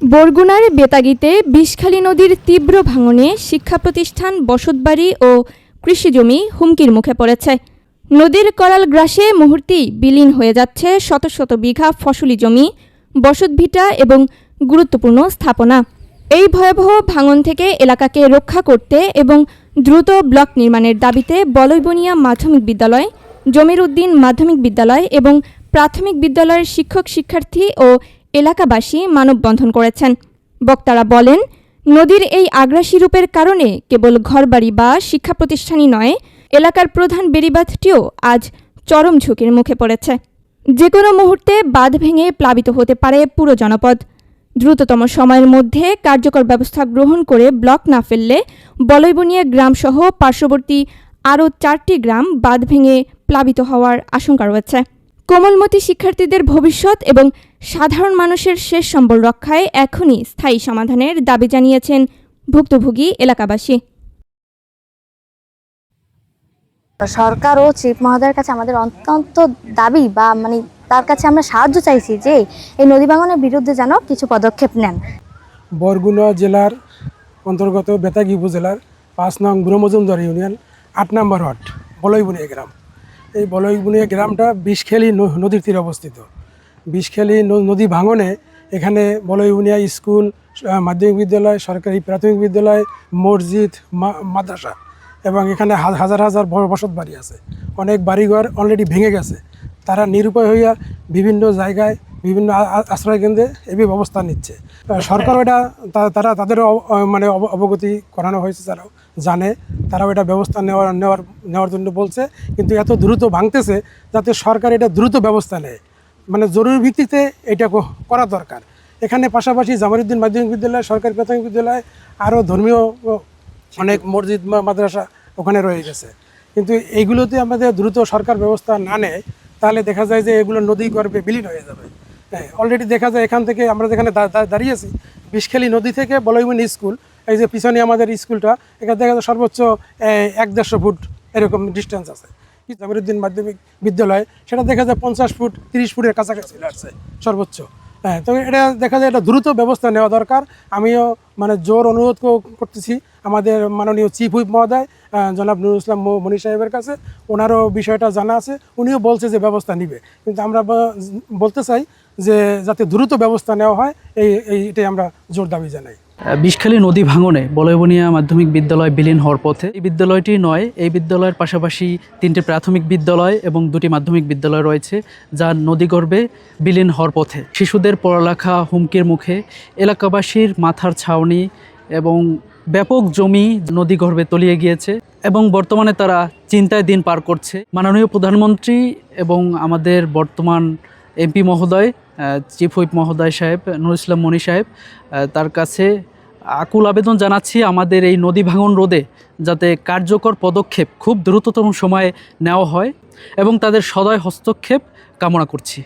বরগুনার বেতাগীতে বিষখালী নদীর তীব্র ভাঙনে শিক্ষা প্রতিষ্ঠান, বসতবাড়ি ও কৃষিজমি হুমকির মুখে পড়েছে। নদীর করাল গ্রাসে মুহূর্তেই বিলীন হয়ে যাচ্ছে শত শত বিঘা ফসলি জমি, বসতভিটা এবং গুরুত্বপূর্ণ স্থাপনা। এই ভয়াবহ ভাঙন থেকে এলাকাকে রক্ষা করতে এবং দ্রুত ব্লক নির্মাণের দাবিতে বলইবনিয়া মাধ্যমিক বিদ্যালয়, জমির উদ্দিন মাধ্যমিক বিদ্যালয় এবং প্রাথমিক বিদ্যালয়ের শিক্ষক শিক্ষার্থী ও এলাকাবাসী মানববন্ধন করেছেন। বক্তারা বলেন, নদীর এই আগ্রাসী রূপের কারণে কেবল ঘরবাড়ি বা শিক্ষা প্রতিষ্ঠানই নয়, এলাকার প্রধান বেড়িবাঁধটিও আজ চরম ঝুঁকির মুখে পড়েছে। যে কোনো মুহূর্তে বাঁধ ভেঙে প্লাবিত হতে পারে পুরো জনপদ। দ্রুততম সময়ের মধ্যে কার্যকর ব্যবস্থা গ্রহণ করে ব্লক না ফেললে বলইবনিয়া গ্রামসহ পার্শ্ববর্তী আরও 4টি গ্রাম বাঁধ ভেঙে প্লাবিত হওয়ার আশঙ্কা রয়েছে। কোমলমতি শিক্ষার্থীদের ভবিষ্যৎ এবং সাধারণ মানুষের শেষ সম্বল রক্ষায় এখনই স্থায়ী সমাধানের দাবি জানিয়েছেন ভুক্তভোগী এলাকাবাসী। সরকার ও চিফ মহোদয়ের কাছে আমাদের অত্যন্ত দাবি বা তার কাছে আমরা সাহায্য চাইছি যে এই নদী ভাঙনের বিরুদ্ধে যেন কিছু পদক্ষেপ নেন। বরগুনা জেলার অন্তর্গত বেতাগী উপজেলার 5 নং বুড়ো মজুমদার ইউনিয়ন 8 নম্বর ওয়ার্ড বলইবনিয়া গ্রাম। এই বলইবনিয়া গ্রামটা বিষখালী নদীর তীরে অবস্থিত। বিষখালী নদী ভাঙনে এখানে বলইবনিয়া স্কুল, মাধ্যমিক বিদ্যালয়, সরকারি প্রাথমিক বিদ্যালয়, মসজিদ, মাদ্রাসা এবং এখানে হাজার হাজার বসত বাড়ি আছে। অনেক বাড়িঘর অলরেডি ভেঙে গেছে। তারা নিরুপায় হইয়া বিভিন্ন জায়গায় বিভিন্ন আশ্রয় কেন্দ্রে এই ব্যবস্থা নিচ্ছে। সরকার এটা তাদেরও অবগতি করানো হয়েছে, তারাও জানে, তারাও এটা ব্যবস্থা নেওয়ার জন্য বলছে। কিন্তু এত দ্রুত ভাঙতেছে যাতে সরকার এটা দ্রুত ব্যবস্থা নেয়, জরুরি ভিত্তিতে এটা করা দরকার। এখানে পাশাপাশি জামালউদ্দিন মাধ্যমিক বিদ্যালয়, সরকারি প্রাথমিক বিদ্যালয়, আরও ধর্মীয় অনেক মসজিদ মাদ্রাসা ওখানে রয়ে গেছে। কিন্তু এইগুলোতে আমাদের দ্রুত সরকার ব্যবস্থা না নেয় তাহলে দেখা যায় যে এগুলো নদী গর্ভে বিলীন হয়ে যাবে। হ্যাঁ, অলরেডি দেখা যায় এখান থেকে আমরা যেখানে দাঁড়িয়েছি, বিষখালী নদী থেকে বলইবনিয়া স্কুল, এই যে পিছনে আমাদের স্কুলটা, এখানে দেখা যায় সর্বোচ্চ 1-150 ফুট এরকম ডিস্টেন্স আছে। জামালউদ্দিন মাধ্যমিক বিদ্যালয় সেটা দেখা যায় 50 ফুট 30 ফুটের কাছাকাছি আসছে সর্বোচ্চ। হ্যাঁ, তো এটা দেখা যায় এটা দ্রুত ব্যবস্থা নেওয়া দরকার। আমিও জোর অনুরোধ করতেছি আমাদের মাননীয় চিফ হুইপ মহোদয় জনাব নুরুল ইসলাম মনি সাহেবের কাছে। ওনারও বিষয়টা জানা আছে, উনিও বলছে যে ব্যবস্থা নিবে। কিন্তু আমরা বলতে চাই যে যাতে দ্রুত ব্যবস্থা নেওয়া হয়, এইটাই আমরা জোর দাবি জানাই। বিষখালী নদী ভাঙনে বলইবনিয়া মাধ্যমিক বিদ্যালয় বিলীন হওয়ার পথে। এই বিদ্যালয়টি নয়, এই বিদ্যালয়ের পাশাপাশি 3টি প্রাথমিক বিদ্যালয় এবং 2টি মাধ্যমিক বিদ্যালয় রয়েছে, যা নদীগর্ভে বিলীন হওয়ার পথে। শিশুদের পড়ালেখা হুমকির মুখে, এলাকাবাসীর মাথার ছাউনি এবং ব্যাপক জমি নদীগর্ভে তলিয়ে গিয়েছে এবং বর্তমানে তারা চিন্তায় দিন পার করছে। মাননীয় প্রধানমন্ত্রী এবং আমাদের বর্তমান এমপি মহোদয়, চিফ হুইপ মহোদয় সাহেব নুরুল ইসলাম মনি সাহেব, তার কাছে আকুল আবেদন জানাচ্ছি আমাদের এই নদী ভাঙন রোধে যাতে কার্যকর পদক্ষেপ খুব দ্রুততম সময়ে নেওয়া হয় এবং তাদের সদয় হস্তক্ষেপ কামনা করছি।